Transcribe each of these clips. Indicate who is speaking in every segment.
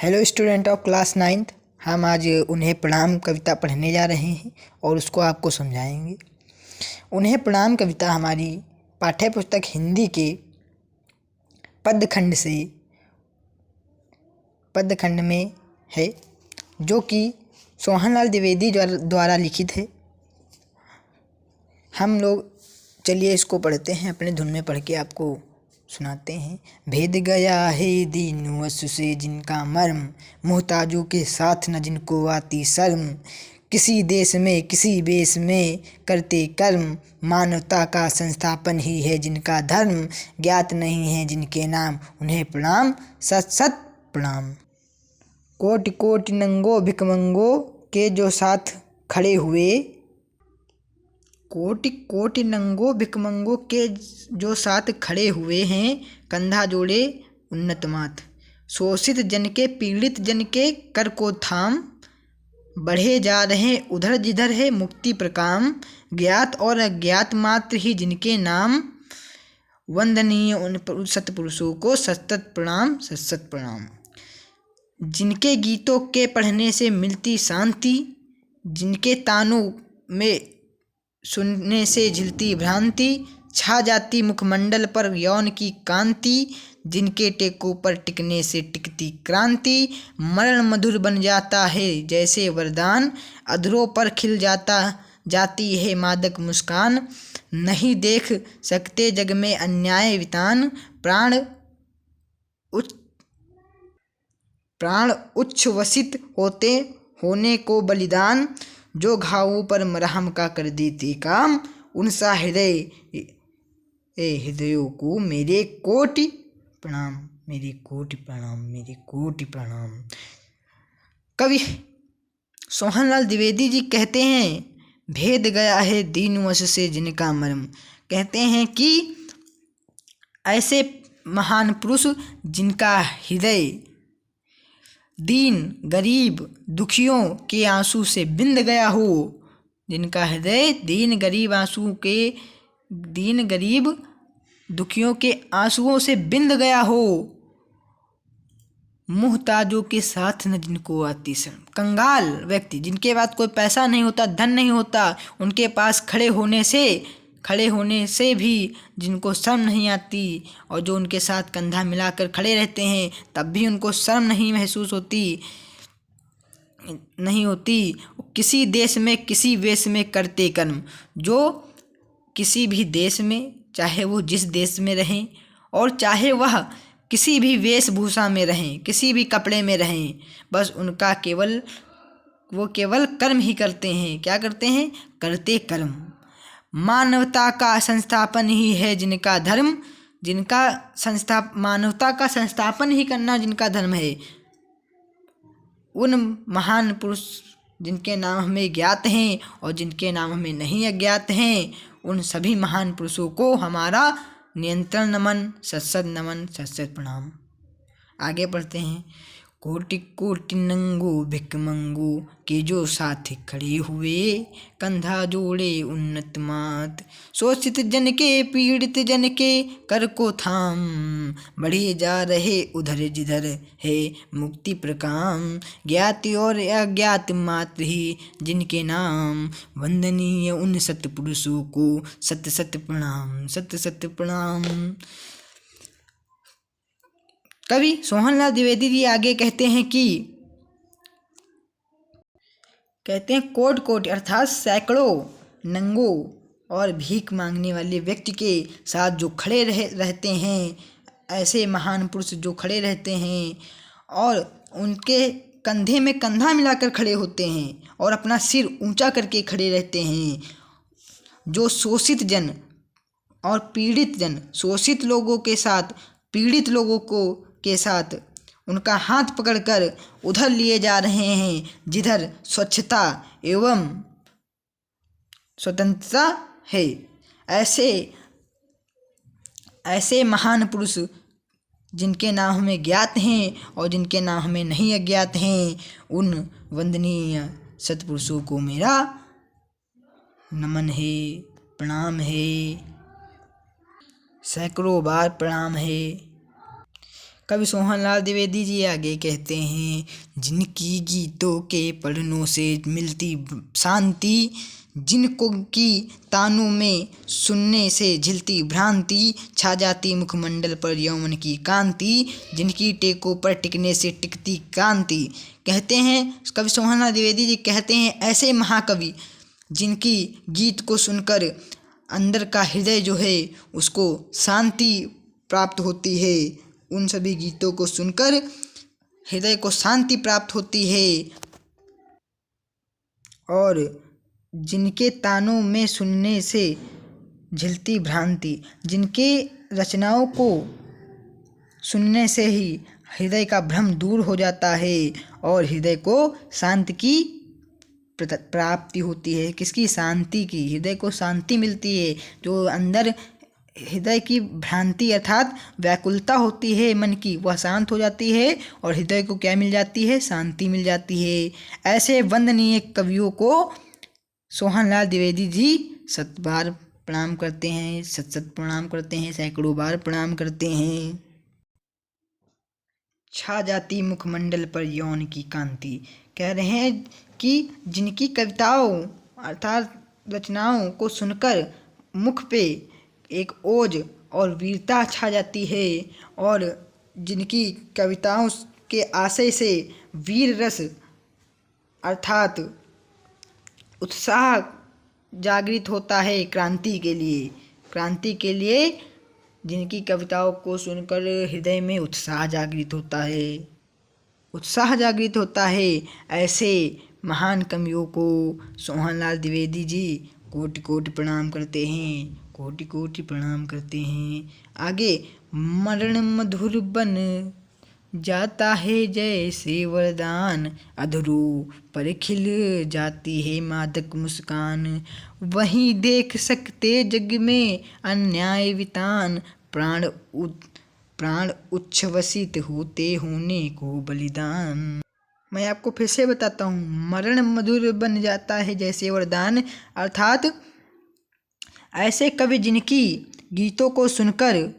Speaker 1: Hello student of class 9th। हम आज उन्हें प्रणाम कविता पढ़ने जा रहे हैं और उसको आपको समझाएंगे। उन्हें प्रणाम कविता हमारी पाठ्य पुस्तक हिंदी के पद्यखंड में है, जो कि सोहनलाल द्विवेदी द्वारा लिखित है। हम लोग चलिए इसको पढ़ते हैं, अपने धुन में पढ़ के आपको सुनाते हैं। भेद गया है दीन वसु से जिनका मर्म, मोहताजों के साथ न जिनको आती शर्म। किसी देश में किसी वेश में करते कर्म, मानवता का संस्थापन ही है जिनका धर्म। ज्ञात नहीं है जिनके नाम, उन्हें प्रणाम सत सत प्रणाम। कोटि कोटि नंगो भिकमंगो के जो साथ खड़े हुए, कोटि कोटि नंगो भिकमंगो के जो साथ खड़े हुए हैं, कंधा जोड़े उन्नत मात। शोषित जन के पीड़ित जन के कर को थाम, बढ़े जा रहे उधर जिधर है मुक्ति प्रकाम। ज्ञात और अज्ञात मात्र ही जिनके नाम, वंदनीय उन सत्पुरुषों को सतत प्रणाम सत प्रणाम। जिनके गीतों के पढ़ने से मिलती शांति, जिनके तानों में सुनने से झिलती भ्रांति, छा जाती मुखमंडल पर यौन की कांति। जिनके टेकों पर टिकने से टिकती क्रांति, मरण मधुर बन जाता है जैसे वरदान। अधरों पर खिल जाती है मादक मुस्कान, नहीं देख सकते जग में अन्याय वितान। प्राण उच्छ्वसित होने को बलिदान, जो घावों पर मरहम का कर देते काम। उन सा हृदयों को मेरे कोटि प्रणाम, मेरे कोटि प्रणाम, मेरे कोटि प्रणाम। कवि सोहनलाल द्विवेदी जी कहते हैं, भेद गया है दीन वश से जिनका मर्म। कहते हैं कि ऐसे महान पुरुष जिनका हृदय दीन गरीब दुखियों के आंसू से बिंद गया हो, जिनका हृदय दीन गरीब दुखियों के आंसुओं से बिंद गया हो। मुहताजों के साथ न जिनको आती शर्म। कंगाल व्यक्ति जिनके पास कोई पैसा नहीं होता, धन नहीं होता, उनके पास खड़े होने से भी जिनको शर्म नहीं आती, और जो उनके साथ कंधा मिलाकर खड़े रहते हैं तब भी उनको शर्म नहीं महसूस नहीं होती। किसी देश में किसी वेश में करते कर्म, जो किसी भी देश में, चाहे वो जिस देश में रहें और चाहे वह किसी भी वेशभूषा में रहें, किसी भी कपड़े में रहें, बस उनका वो केवल कर्म ही करते हैं। क्या करते हैं? करते कर्म। मानवता का संस्थापन ही है जिनका धर्म, मानवता का संस्थापन ही करना जिनका धर्म है। उन महान पुरुष जिनके नाम हमें ज्ञात हैं और जिनके नाम हमें नहीं अज्ञात हैं, उन सभी महान पुरुषों को हमारा नियंत्रण नमन, सत नमन, सत प्रणाम। आगे पढ़ते हैं। कोटि कोटि नंगो भिकमंगो के जो साथ खड़े हुए, कंधा जोड़े उन्नत मात। शोषित जन के पीड़ित जन के कर को थाम, बढ़े जा रहे उधर जिधर है मुक्ति प्रकाम। ज्ञात और अज्ञात मात्र ही जिनके नाम, वंदनीय उन सत्पुरुषों को सत सत प्रणाम सत सत प्रणाम। कवि सोहनलाल द्विवेदी जी आगे कहते हैं कोटि कोटि अर्थात सैकड़ों नंगों और भीख मांगने वाले व्यक्ति के साथ जो खड़े रहते हैं, ऐसे महान पुरुष जो खड़े रहते हैं और उनके कंधे में कंधा मिलाकर खड़े होते हैं और अपना सिर ऊंचा करके खड़े रहते हैं। जो शोषित जन और पीड़ित जन, शोषित लोगों के साथ पीड़ित लोगों के साथ उनका हाथ पकड़कर उधर लिए जा रहे हैं जिधर स्वच्छता एवं स्वतंत्रता है। ऐसे महान पुरुष जिनके नाम हमें ज्ञात हैं और जिनके नाम हमें नहीं अज्ञात हैं, उन वंदनीय सत्पुरुषों को मेरा नमन है, प्रणाम है, सैकड़ों बार प्रणाम है। कवि सोहनलाल द्विवेदी जी आगे कहते हैं, जिनकी गीतों के पढ़नों से मिलती शांति, जिनको की तानों में सुनने से झिलती भ्रांति, छा जाती मुखमंडल पर यौवन की कांति, जिनकी टेकों पर टिकने से टिकती कांति। कहते हैं कवि सोहनलाल द्विवेदी जी कहते हैं, ऐसे महाकवि जिनकी गीत को सुनकर अंदर का हृदय जो है उसको शांति प्राप्त होती है, उन सभी गीतों को सुनकर हृदय को शांति प्राप्त होती है, और जिनके तानों में सुनने से झिलती भ्रांति, जिनके रचनाओं को सुनने से ही हृदय का भ्रम दूर हो जाता है और हृदय को शांति की प्राप्ति होती है। किसकी? शांति की। हृदय को शांति मिलती है। जो अंदर हृदय की भ्रांति अर्थात व्याकुलता होती है मन की, वह शांत हो जाती है और हृदय को क्या मिल जाती है? शांति मिल जाती है। ऐसे वंदनीय कवियों को सोहनलाल द्विवेदी जी शत बार प्रणाम करते हैं, शत प्रणाम करते हैं, सैकड़ों बार प्रणाम करते हैं। छा जाती मुखमंडल पर यौवन की कांति, कह रहे हैं कि जिनकी कविताओं अर्थात रचनाओं को सुनकर मुख पे एक ओज और वीरता छा जाती है, और जिनकी कविताओं के आशय से वीर रस अर्थात उत्साह जागृत होता है क्रांति के लिए जिनकी कविताओं को सुनकर हृदय में उत्साह जागृत होता है। ऐसे महान कवियों को सोहनलाल द्विवेदी जी कोटि कोटि प्रणाम करते हैं। आगे, मरण मधुर बन जाता है जैसे वरदान, अधरों पर खिल जाती है मादक मुस्कान, वहीं देख सकते जग में अन्याय वितान, प्राण उच्छ्वसित होने को बलिदान। मैं आपको फिर से बताता हूँ, मरण मधुर बन जाता है जैसे वरदान अर्थात ऐसे कवि जिनकी गीतों को सुनकर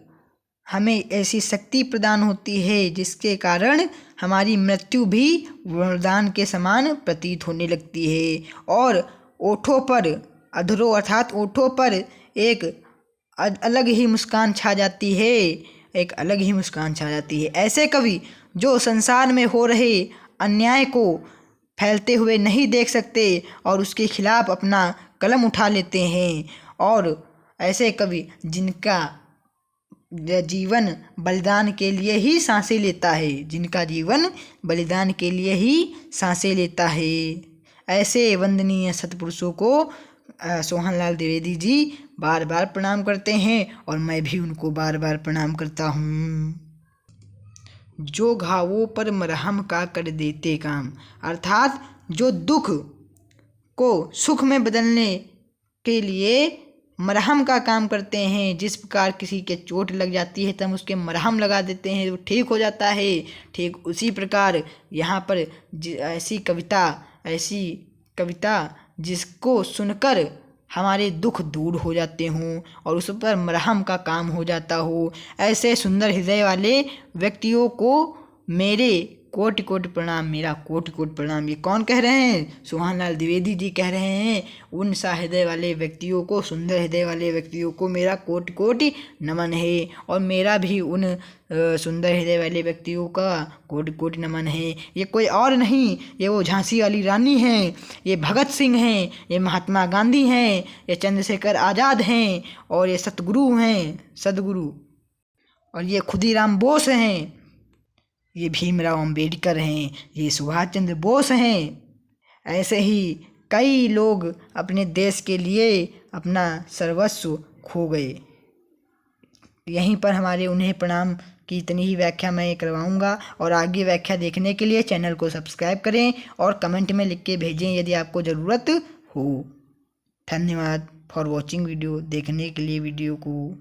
Speaker 1: हमें ऐसी शक्ति प्रदान होती है जिसके कारण हमारी मृत्यु भी वरदान के समान प्रतीत होने लगती है, और ओठों पर अधरों अर्थात ओठों पर एक अलग ही मुस्कान छा जाती है। ऐसे कवि जो संसार में हो रहे अन्याय को फैलते हुए नहीं देख सकते और उसके खिलाफ अपना कलम उठा लेते हैं, और ऐसे कवि जिनका जीवन बलिदान के लिए ही सांसें लेता है, ऐसे वंदनीय सत्पुरुषों को सोहनलाल द्विवेदी जी बार बार प्रणाम करते हैं, और मैं भी उनको बार बार प्रणाम करता हूँ। जो घावों पर मरहम का कर देते काम, अर्थात जो दुख को सुख में बदलने के लिए मरहम का काम करते हैं। जिस प्रकार किसी के चोट लग जाती है तब उसके मरहम लगा देते हैं, वो ठीक हो जाता है, ठीक उसी प्रकार यहाँ पर ऐसी कविता जिसको सुनकर हमारे दुख दूर हो जाते हों और उस पर मरहम का काम हो जाता हो, ऐसे सुंदर हृदय वाले व्यक्तियों को मेरे कोटि कोटि प्रणाम, मेरा कोटि कोटि प्रणाम। ये कौन कह रहे हैं? सोहनलाल द्विवेदी जी कह रहे हैं। उन सा हृदय वाले व्यक्तियों को, सुंदर हृदय वाले व्यक्तियों को मेरा कोटि कोटि नमन है, और मेरा भी उन सुंदर हृदय वाले व्यक्तियों का कोटि कोटि नमन है। ये कोई और नहीं, ये वो झांसी वाली रानी हैं, ये भगत सिंह हैं, ये महात्मा गांधी हैं, ये चंद्रशेखर आज़ाद हैं, और ये सदगुरु, और ये खुदीराम बोस हैं, ये भीमराव अंबेडकर हैं, ये सुभाष चंद्र बोस हैं। ऐसे ही कई लोग अपने देश के लिए अपना सर्वस्व खो गए। यहीं पर हमारे उन्हें प्रणाम की इतनी ही व्याख्या मैं करवाऊंगा, और आगे व्याख्या देखने के लिए चैनल को सब्सक्राइब करें और कमेंट में लिख के भेजें यदि आपको ज़रूरत हो। धन्यवाद फॉर वॉचिंग वीडियो, देखने के लिए वीडियो को।